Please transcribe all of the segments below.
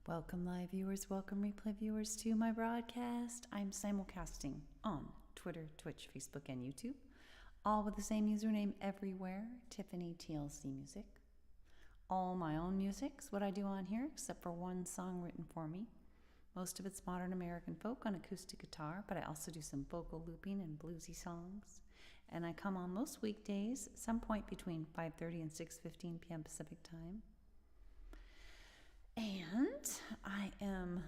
Welcome live viewers, welcome replay viewers to my broadcast. I'm simulcasting on Twitter, Twitch, Facebook, and YouTube, all with the same username everywhere, Tiffany TLC Music. All my own music's what I do on here, except for one song written for me. Most of it's modern American folk on acoustic guitar, but I also do some vocal looping and bluesy songs. And I come on most weekdays, at some point between 5:30 and 6:15 p.m. Pacific time. And I am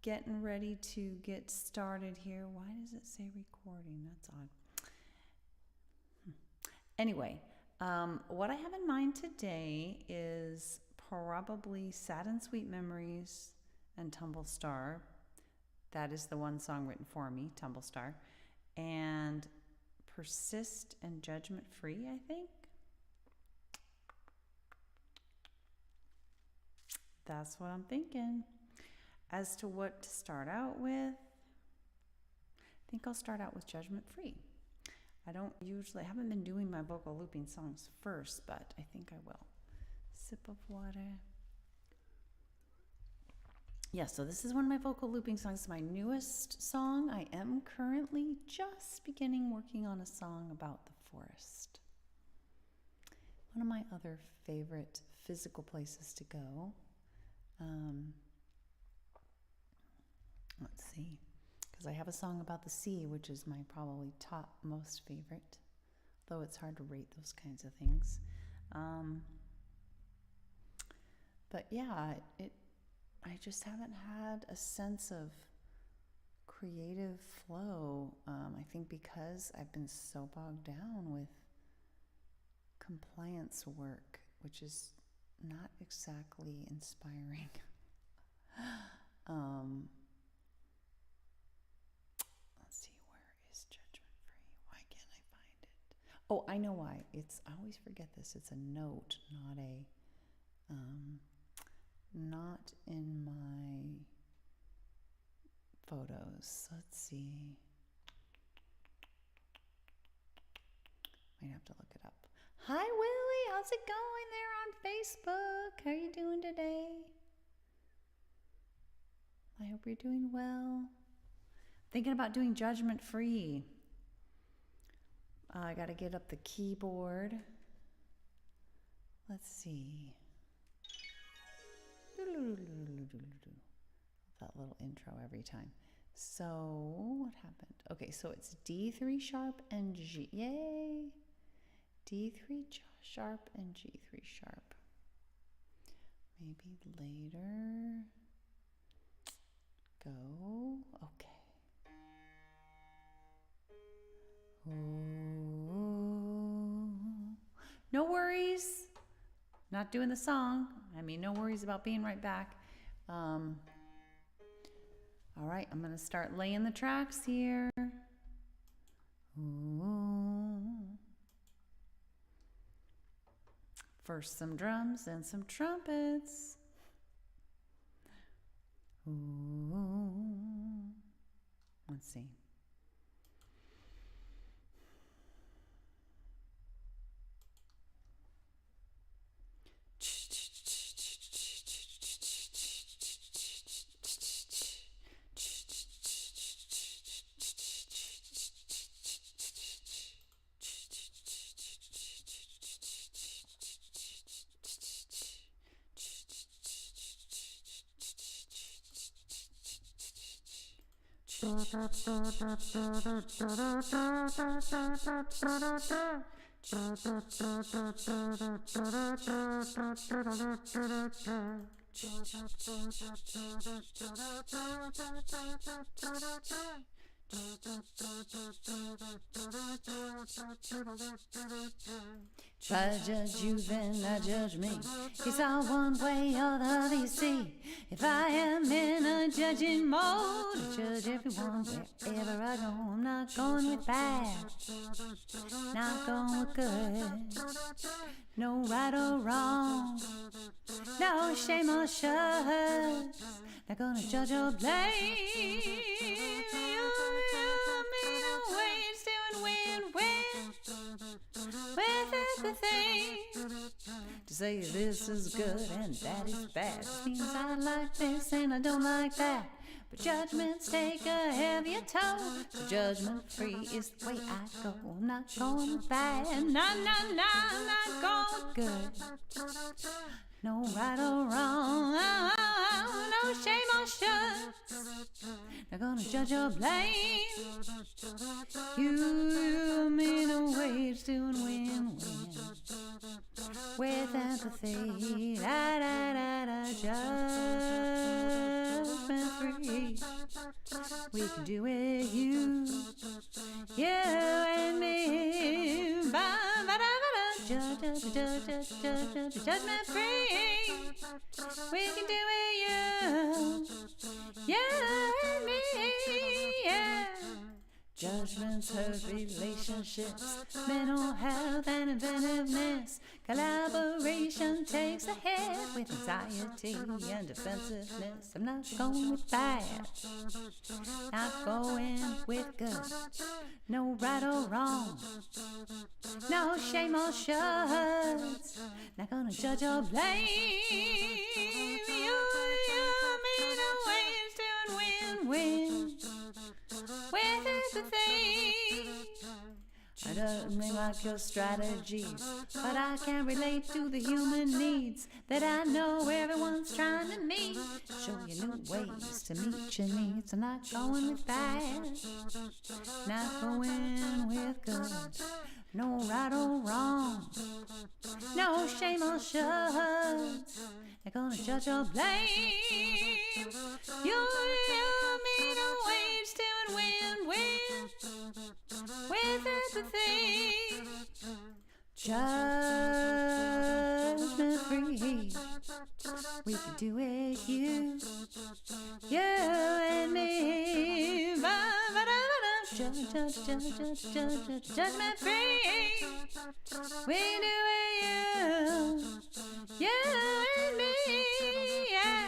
getting ready to get started here. Why does it say recording? That's odd. Anyway, what I have in mind today is probably Sad and Sweet Memories and Tumble Star. That is the one song written for me, Tumble Star. And Persist and Judgment Free, I think. That's what I'm thinking. As to what to start out with, I think I'll start out with Judgment Free. I haven't been doing my vocal looping songs first, but I think I will. Sip of water. Yeah, so this is one of my vocal looping songs. It's my newest song. I am currently just beginning working on a song about the forest. One of my other favorite physical places to go. Let's see, because I have a song about the sea, which is my probably top most favorite, though it's hard to rate those kinds of things. But yeah, I just haven't had a sense of creative flow. I think because I've been so bogged down with compliance work, which is not exactly inspiring. Let's see, where is Judgment Free? Why can't I find it? Oh, I know why. I always forget this. It's a note, not a, not in my photos. Let's see. Might have to look it up. Hi, Willie. How's it going there on Facebook? How are you doing today? I hope you're doing well. Thinking about doing Judgment Free. I got to get up the keyboard. Let's see. That little intro every time. So, what happened? Okay, so it's D3 sharp and G. Yay! D3 sharp and G3 sharp. Maybe later. Go. Okay. Ooh. No worries. Not doing the song. I mean, no worries about being right back. All right, I'm going to start laying the tracks here. Ooh. First some drums, then some trumpets. Ooh. Let's see. If I judge you, then I judge me. It's all one way or the other, you see. If I am in a judging mode, I judge everyone wherever I go. I'm not going with bad, not going with good. No right or wrong, no shame or shame. Not gonna judge or blame. With everything, to say this is good and that is bad. Which means I like this and I don't like that. But judgments take a heavier toll. So judgment free is the way I go. I'm not going bad, I'm not going good. No right or wrong, no shame or shame. Not gonna judge or blame. You mean a wage doing win-win. With empathy, judgment free. We can do it, you and me. Judgment free. We can do it, you and me. Yeah. Judgments hurt relationships, mental health and inventiveness. Collaboration takes a hit with anxiety and defensiveness. I'm not going with bad, not going with good. No right or wrong, no shame or shoulds. Not gonna judge or blame. You mean a ways to win-win. With empathy, I don't really like your strategies, but I can relate to the human needs that I know everyone's trying to meet. Show you new ways to meet your needs. I'm not going with bad, not going with good. No right or wrong, no shame or shoulds. Not gonna judge or blame. You mean a wage to win-win. With empathy, judgment free. We can do it, you and me. Judgment free. We do it, you and me. Yeah.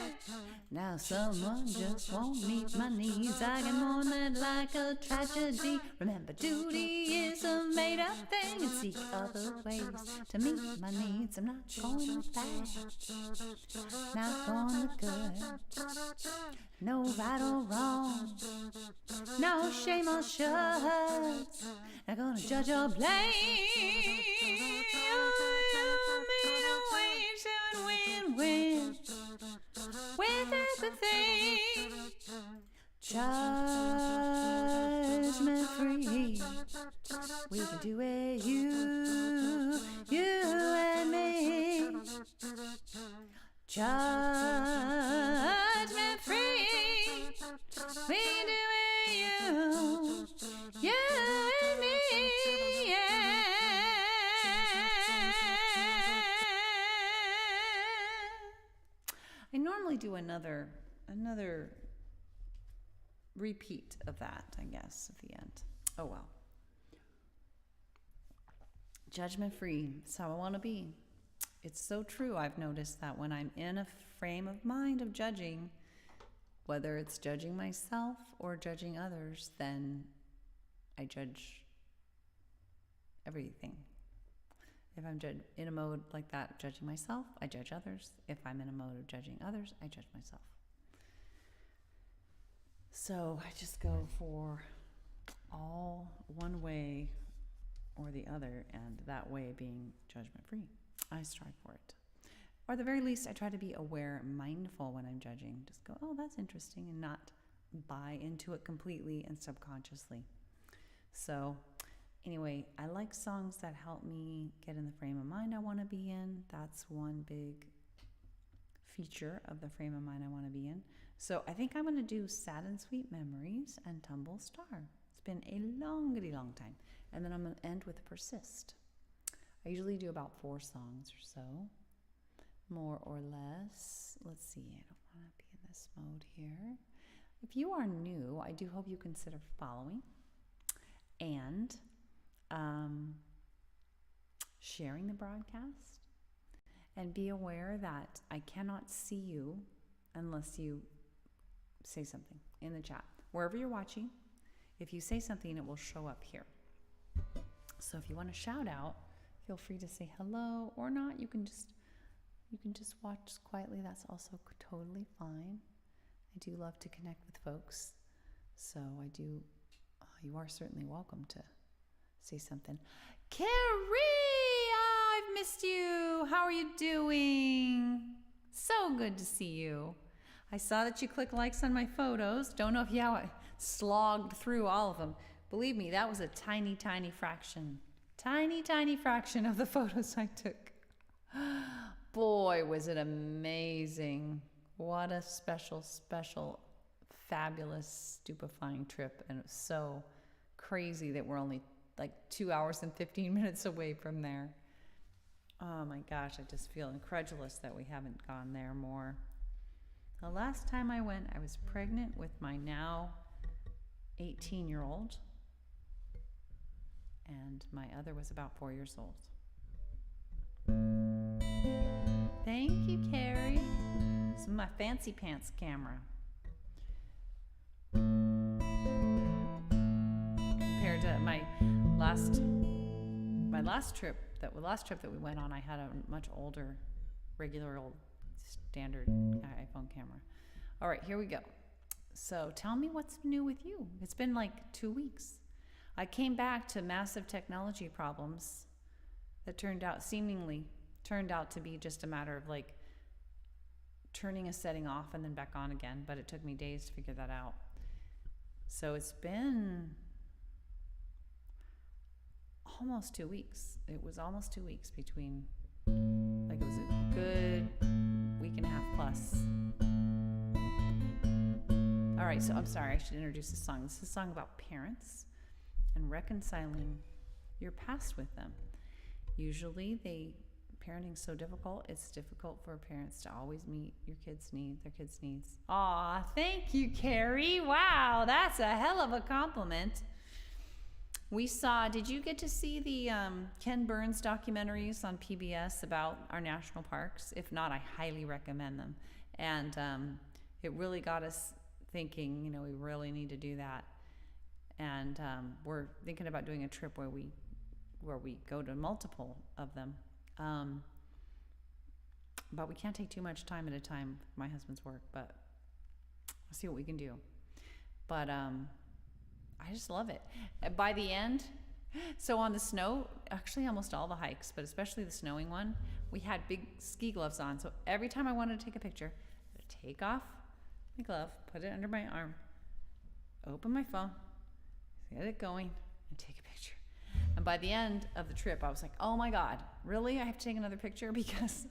Now someone just won't meet my needs. I can mourn that like a tragedy. Remember, duty is a made-up thing, and seek other ways to meet my needs. I'm not going with bad, not going with good. No right or wrong, no shame or shoulds. Not gonna judge or blame. You mean a wage to win-win. With empathy, judgment free. We can do it, you and me. Judgment free. We can do it, you and me. Yeah. I normally do another repeat of that, I guess, at the end. Oh well. Judgment free. That's how I want to be. It's so true. I've noticed that when I'm in a frame of mind of judging, whether it's judging myself or judging others, then I judge everything. If I'm in a mode like that, judging myself, I judge others. If I'm in a mode of judging others, I judge myself. So I just go for all one way or the other, and that way being judgment free. I strive for it. Or at the very least, I try to be aware, mindful when I'm judging. Just go, oh, that's interesting, and not buy into it completely and subconsciously. So anyway, I like songs that help me get in the frame of mind I want to be in. That's one big feature of the frame of mind I want to be in. So I think I'm going to do Sad and Sweet Memories and Tumble Star. It's been a long time. And then I'm going to end with Persist. I usually do about 4 songs or so, more or less. Let's see, I don't want to be in this mode here. If you are new, I do hope you consider following and sharing the broadcast, and be aware that I cannot see you unless you say something in the chat. Wherever you're watching, if you say something, it will show up here. So if you want to shout out, feel free to say hello, or not. You can just you can just watch quietly. That's also totally fine. I do love to connect with folks. So I do, you are certainly welcome to say something. Carrie, I've missed you. How are you doing? So good to see you. I saw that you clicked likes on my photos. Don't know if you slogged through all of them. Believe me, that was a tiny, tiny fraction. Tiny fraction of the photos I took. Boy, was it amazing. What a special, fabulous, stupefying trip. And it was so crazy that we're only like 2 hours and 15 minutes away from there. Oh my gosh, I just feel incredulous that we haven't gone there more. The last time I went, I was pregnant with my now 18-year-old, and my other was about 4 years old. Thank you, Carrie. This is my fancy pants camera. Compared to my last trip that we went on, I had a much older, regular old standard iPhone camera. All right, here we go. So tell me what's new with you. It's been like 2 weeks. I came back to massive technology problems that seemingly turned out to be just a matter of like turning a setting off and then back on again, but it took me days to figure that out. So it's been almost 2 weeks. It was almost 2 weeks between, like, it was a good week and a half plus. All right, so I'm sorry, I should introduce this song. This is a song about parents and reconciling your past with them. Usually parenting's so difficult, it's difficult for parents to always meet their kids' needs. Aw, thank you, Carrie. Wow, that's a hell of a compliment. Did you get to see the Ken Burns documentaries on PBS about our national parks? If not, I highly recommend them. And it really got us thinking, we really need to do that. And we're thinking about doing a trip where we go to multiple of them. But we can't take too much time at a time with my husband's work, but we'll see what we can do. But I just love it. By the end, so on the snow, actually almost all the hikes, but especially the snowing one, we had big ski gloves on. So every time I wanted to take a picture, I'd take off my glove, put it under my arm, open my phone, get it going, and take a picture. And by the end of the trip, I was like, oh my God, really? I have to take another picture? Because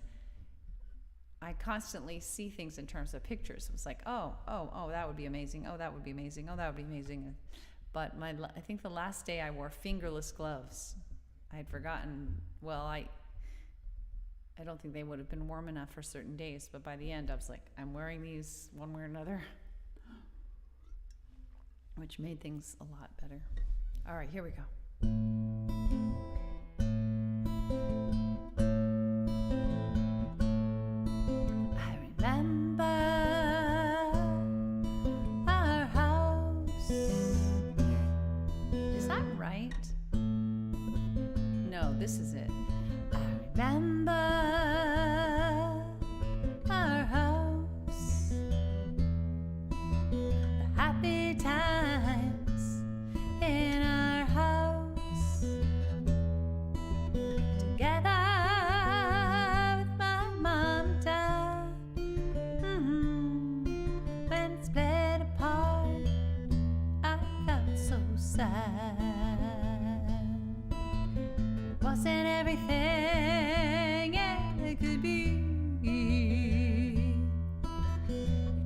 I constantly see things in terms of pictures. It was like, oh, that would be amazing. Oh, that would be amazing. Oh, that would be amazing. But I think the last day I wore fingerless gloves. I had forgotten, I don't think they would have been warm enough for certain days, but by the end I was like, I'm wearing these one way or another, which made things a lot better. All right, here we go. This is it. I remember our house, the happy times in our house, together with my mom and dad. When it split apart, I felt so sad. Wasn't everything it could be. You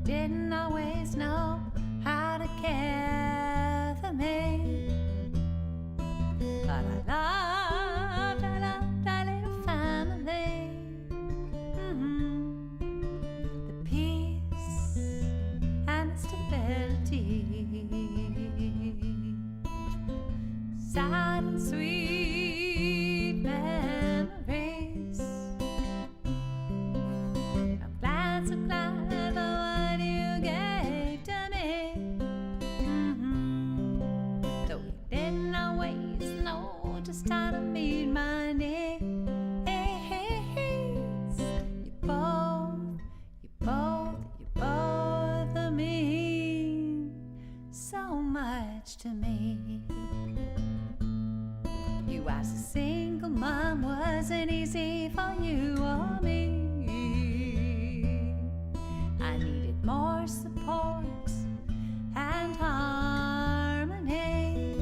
didn't always know how to care for me, but I loved our little family. The peace and the stability, sad and sweet memories. I'm glad, so glad for what you gave to me. Though you didn't always know just how to meet my needs, you to me. You as a single mom wasn't easy for you or me. I needed more support and harmony.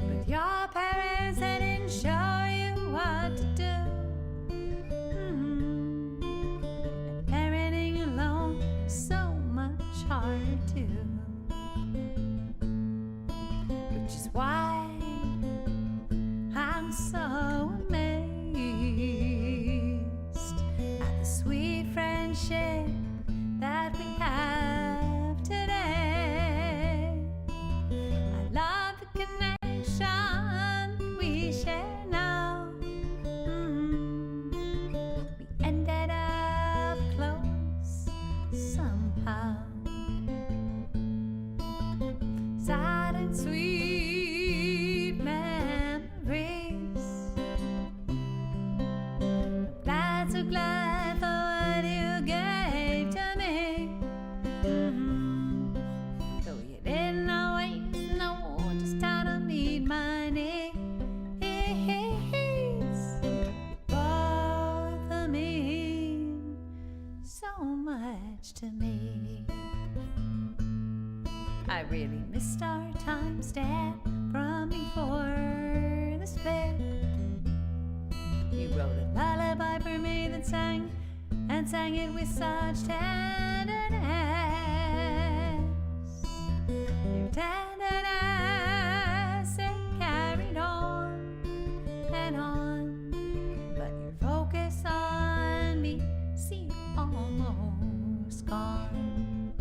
But your parents, they didn't show you what to do. And parenting alone is so much harder too. Which is why I'm so amazed at the sweet friendship that we have today. I love the connection we share now. We ended up close somehow. Sad and sweet memories. I'm so glad for what you gave to me. Though you didn't always know just how to meet my needs. You both mean so much to me. I really missed our time step from before the split. You wrote a lullaby for me that sang it with such tenderness. Your tenderness, it carried on and on, but your focus on me seemed almost gone.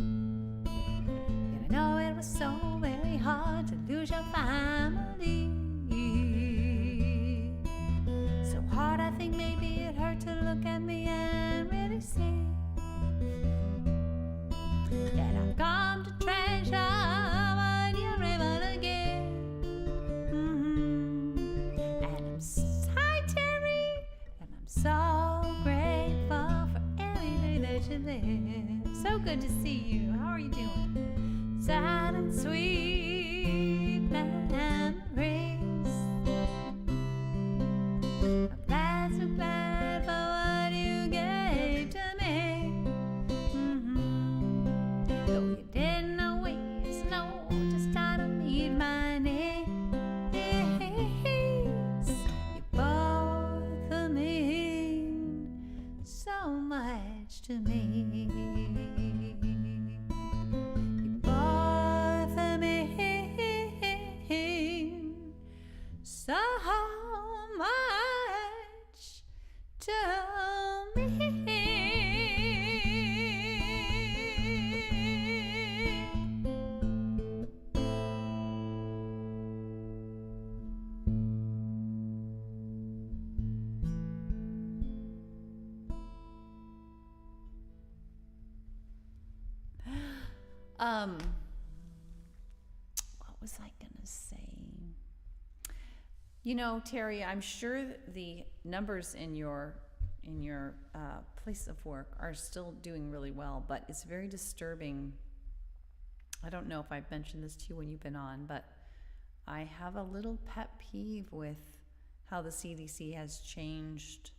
Yet I know it was so very hard to lose your family. So hard, I think maybe it hurt to look at me and really see that I've come to treasure what you're able to give. And I'm sorry, Terry, and I'm so grateful for every day that you live. So good to see you. How are you doing? Sad and sweet memories. I'm so glad for what you gave to me. Though you didn't always know just how to meet my needs. You both mean so much to me. You both mean so much to me. What was I gonna say? You know, Terry, I'm sure the numbers in your place of work are still doing really well, but it's very disturbing. I don't know if I've mentioned this to you when you've been on, but I have a little pet peeve with how the CDC has changed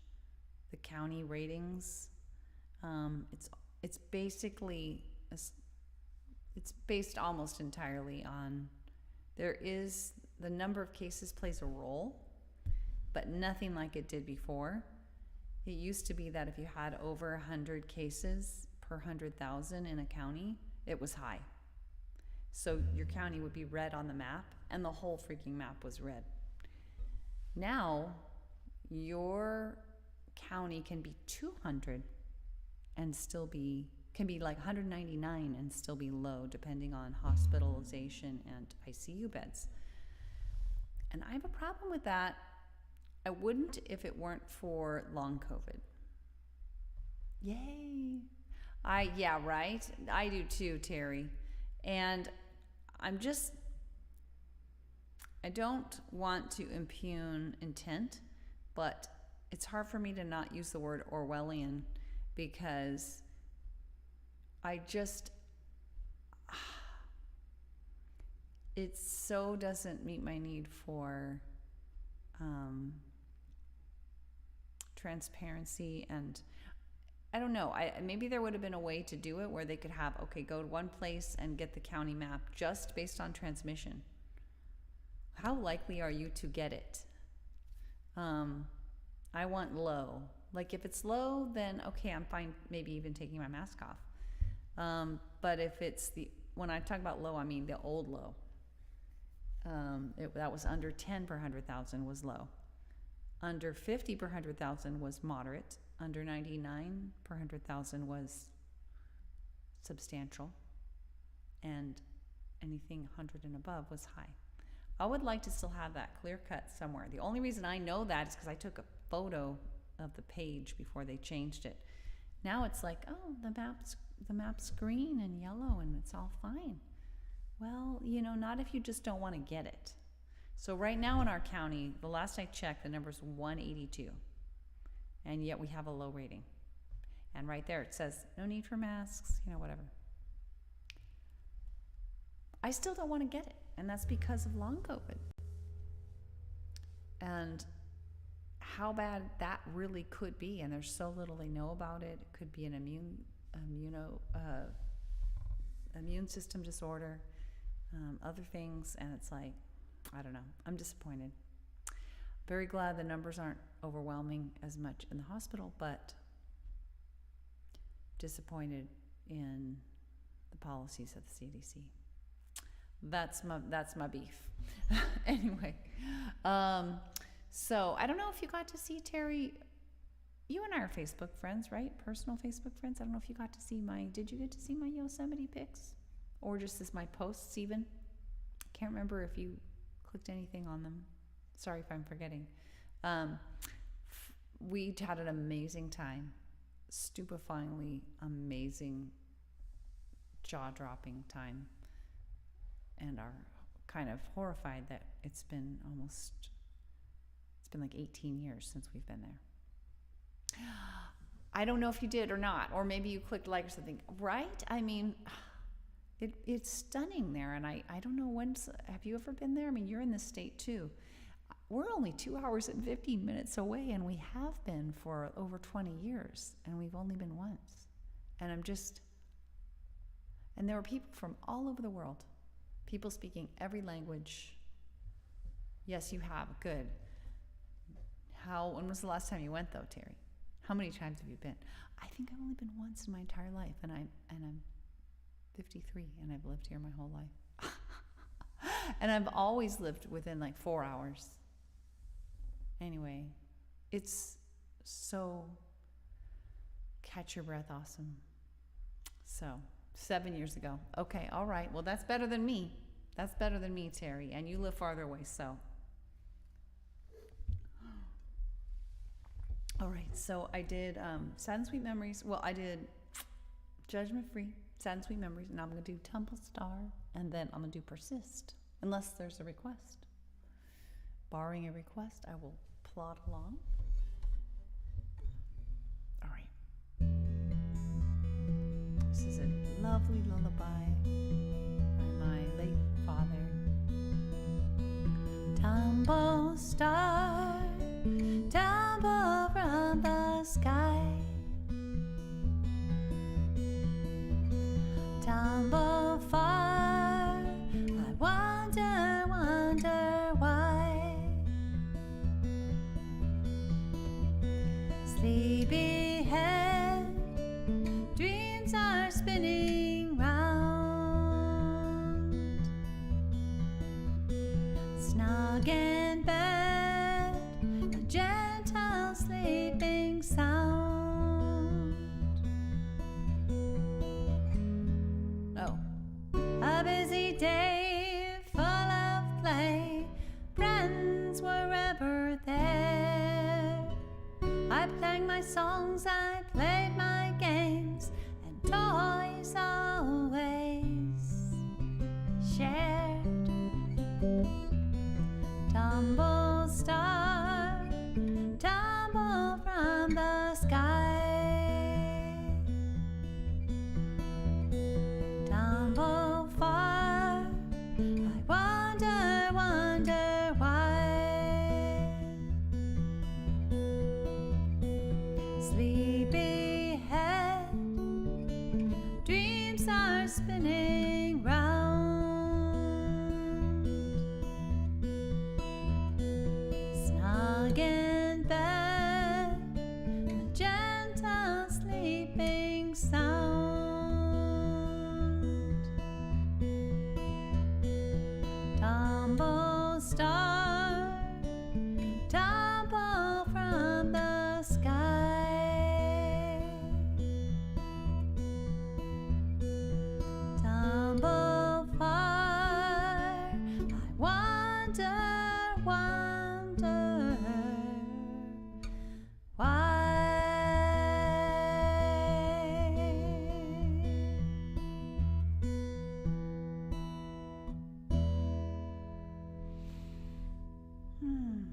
the county ratings. It's basically it's based almost entirely on the number of cases plays a role, but nothing like it did before. It used to be that if you had over 100 cases per 100,000 in a county, it was high. So your county would be red on the map, and the whole freaking map was red. Now, your county can be 200 and can be like 199 and still be low, depending on hospitalization and ICU beds. And I have a problem with that. I wouldn't if it weren't for long COVID. Yay. Yeah, right? I do too, Terry. And I don't want to impugn intent, but it's hard for me to not use the word Orwellian, because it so doesn't meet my need for transparency. And I don't know, maybe there would have been a way to do it where they could have, okay, go to one place and get the county map just based on transmission. How likely are you to get it? I want low. Like if it's low, then okay, I'm fine maybe even taking my mask off. But if it's when I talk about low, I mean the old low. That was under 10 per 100,000 was low. Under 50 per 100,000 was moderate. Under 99 per 100,000 was substantial. And anything 100 and above was high. I would like to still have that clear cut somewhere. The only reason I know that is because I took a photo of the page before they changed it. Now it's like, oh, the map's green and yellow and it's all fine. Well, not if you just don't want to get it. So right now in our county, the last I checked, the number's 182. And yet we have a low rating. And right there it says, no need for masks, whatever. I still don't want to get it. And that's because of long COVID. And how bad that really could be. And there's so little they know about it. It could be an immune system disorder, other things. And it's like, I don't know. I'm disappointed. Very glad the numbers aren't overwhelming as much in the hospital, but disappointed in the policies of the CDC. That's my beef. Anyway, so I don't know if you got to see Terry. You and I are Facebook friends, right? Personal Facebook friends. I don't know if you got to see did you get to see my Yosemite pics? Or just my posts even? Can't remember if you clicked anything on them. Sorry if I'm forgetting. We had an amazing time. Stupefyingly amazing, jaw-dropping time. And are kind of horrified that it's been like 18 years since we've been there. I don't know if you did or not, or maybe you clicked like or something, right? I mean, it's stunning there, and I don't know have you ever been there? I mean, you're in the state too. We're only 2 hours and 15 minutes away, and we have been for over 20 years, and we've only been once. And and there were people from all over the world. People speaking every language. Yes, you have. Good. When was the last time you went though, Terry? How many times have you been? I think I've only been once in my entire life, and I'm 53, and I've lived here my whole life. And I've always lived within like 4 hours. Anyway, it's so catch your breath awesome. So 7 years ago. Okay, all right. Well, that's better than me. That's better than me, Terry. And you live farther away, so. All right, so I did Sad and Sweet Memories. Well, I did Judgment Free, Sad and Sweet Memories, and I'm going to do Tumble Star, and then I'm going to do Persist, unless there's a request. Barring a request, I will plod along. All right. This is a lovely lullaby by my late father. Tumble star, tumble from the sky, tumble far, I wonder why. Sleepyhead, dreams are spinning round, snug in bed, a gentle sleeping sound. Oh, a busy day full of play, friends were ever there. I sang my songs, I played my games, and toys always shared. Tumble star, tumble from the sky, tumble far, I are spinning round, snug in bed, a gentle sleeping sound. Tumble star, tumble from the sky. Tumble far, I wonder why.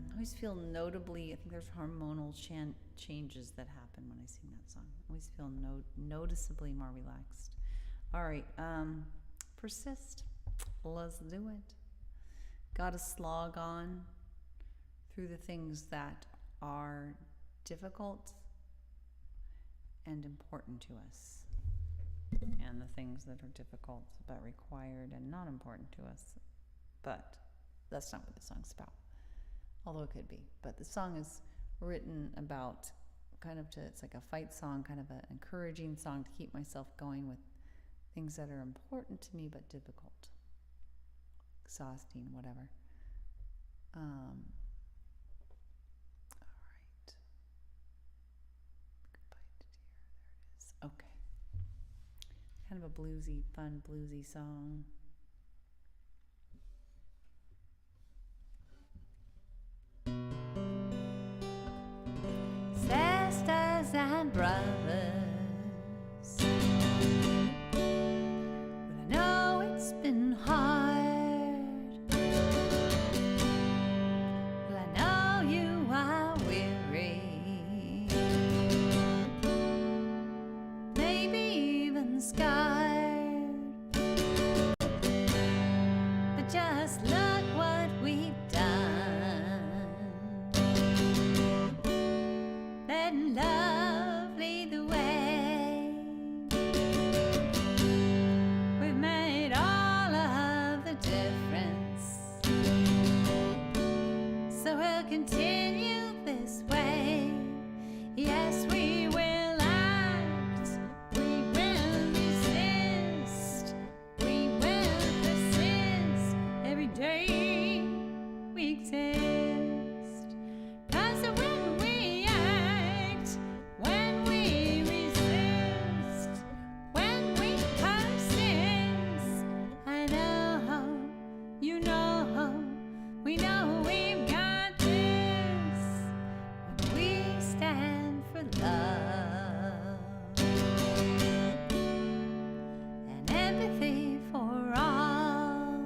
I always feel notably, I think there's hormonal changes that happen when I sing that song. I always feel noticeably more relaxed. All right, persist. Let's do it. Gotta slog on through the things that are difficult and important to us, and the things that are difficult but required and not important to us. But that's not what the song's about, although it could be. But the song is written about it's like a fight song, kind of an encouraging song to keep myself going with things that are important to me but difficult, exhausting, whatever. All right. Goodbye to dear. There it is. Okay. Kind of a bluesy, fun bluesy song. Sisters and brothers, well, I know it's been hard. Well, I know you are weary, maybe even scarred. But just look what we've done. Letting love lead the way. We've made all of the difference, so we'll continue this way. Yes, we will act, we will resist, we will persist every day we exist. 'Cause when we act, when we resist, when we persist, I know, you know, we know we've got this. When we stand for love and empathy for all,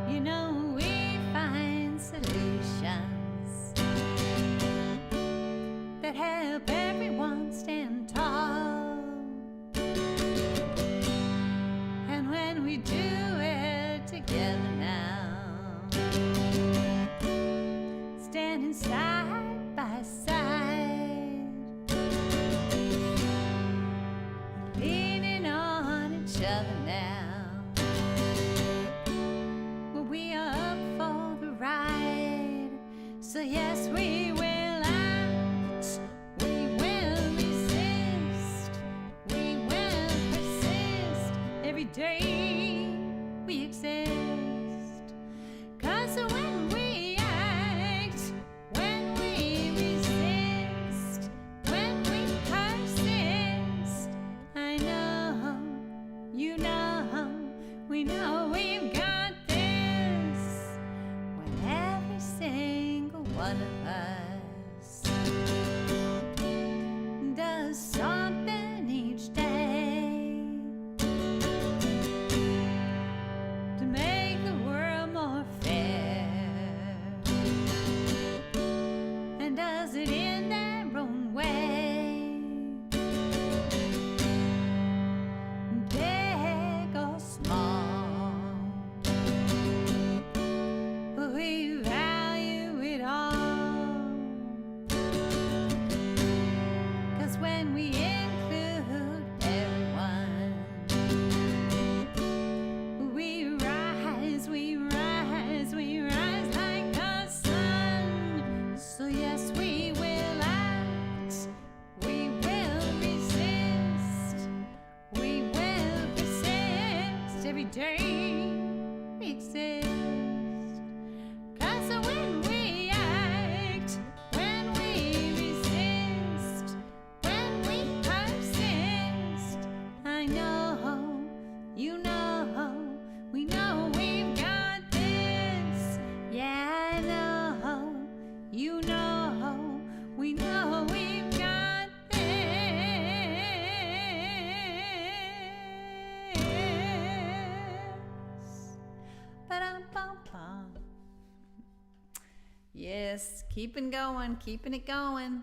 you know we find solutions that help everyone stand tall. And when we do it together now, standing side by side, leaning on each other now, well, we are up for the ride. So yes, we will act, we will resist, we will persist every day we exist. 'Cause when we act, when we resist, when we persist, I know, you know, we know we've got this. When every single one of us does something each day to make the world more fair, and does it in their own way, big or small, we value it all. 'Cause when we include everyone, this. Keeping it going.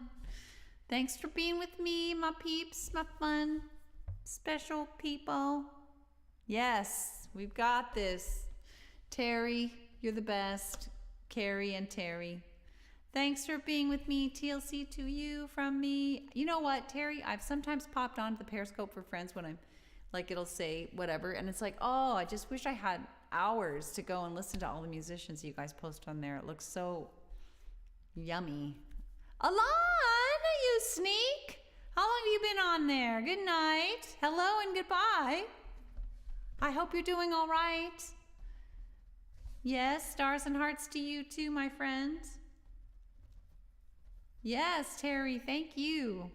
Thanks for being with me, my peeps, my fun, special people. Yes, we've got this. Terry, you're the best. Carrie and Terry. Thanks for being with me. TLC to you from me. You know what, Terry? I've sometimes popped onto the Periscope for friends when I'm like, it'll say whatever. And it's like, oh, I just wish I had hours to go and listen to all the musicians you guys post on there. It looks so yummy. Alon, you sneak. How long have you been on there? Good night. Hello and goodbye. I hope you're doing all right. Yes, stars and hearts to you too, my friend. Yes, Terry, thank you.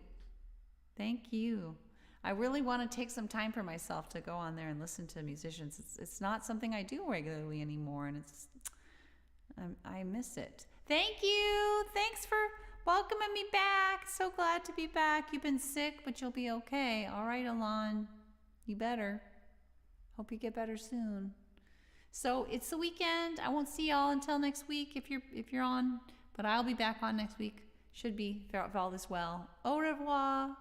Thank you. I really want to take some time for myself to go on there and listen to musicians. It's not something I do regularly anymore, and I miss it. Thank you. Thanks for welcoming me back. So glad to be back. You've been sick, but you'll be okay. All right, Alon. You better. Hope you get better soon. So it's the weekend. I won't see y'all until next week if you're on, but I'll be back on next week. Should be, if all this well. Au revoir.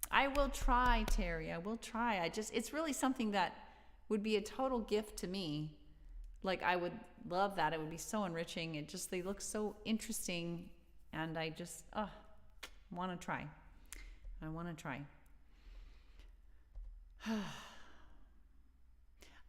I will try, Terry. I will try. It's really something that would be a total gift to me. Like, I would love that. It would be so enriching. They look so interesting. And I just, want to try. I want to try.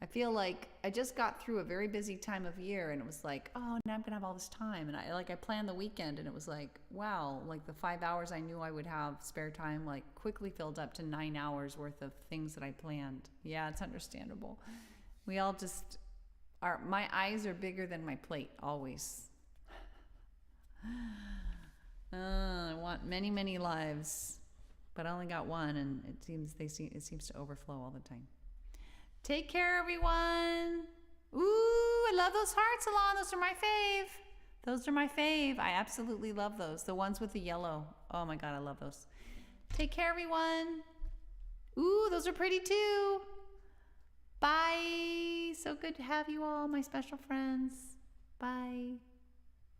I feel like I just got through a very busy time of year, and it was like, oh, now I'm gonna have all this time. And I planned the weekend, and it was like, wow, like the 5 hours I knew I would have spare time, like quickly filled up to 9 hours worth of things that I planned. Yeah, it's understandable. We all just my eyes are bigger than my plate always. I want many, many lives, but I only got one, and it seems to overflow all the time. Take care, everyone. Ooh, I love those hearts, Alon. Those are my fave. Those are my fave. I absolutely love those. The ones with the yellow. Oh my God, I love those. Take care, everyone. Ooh, those are pretty too. Bye. So good to have you all, my special friends. Bye.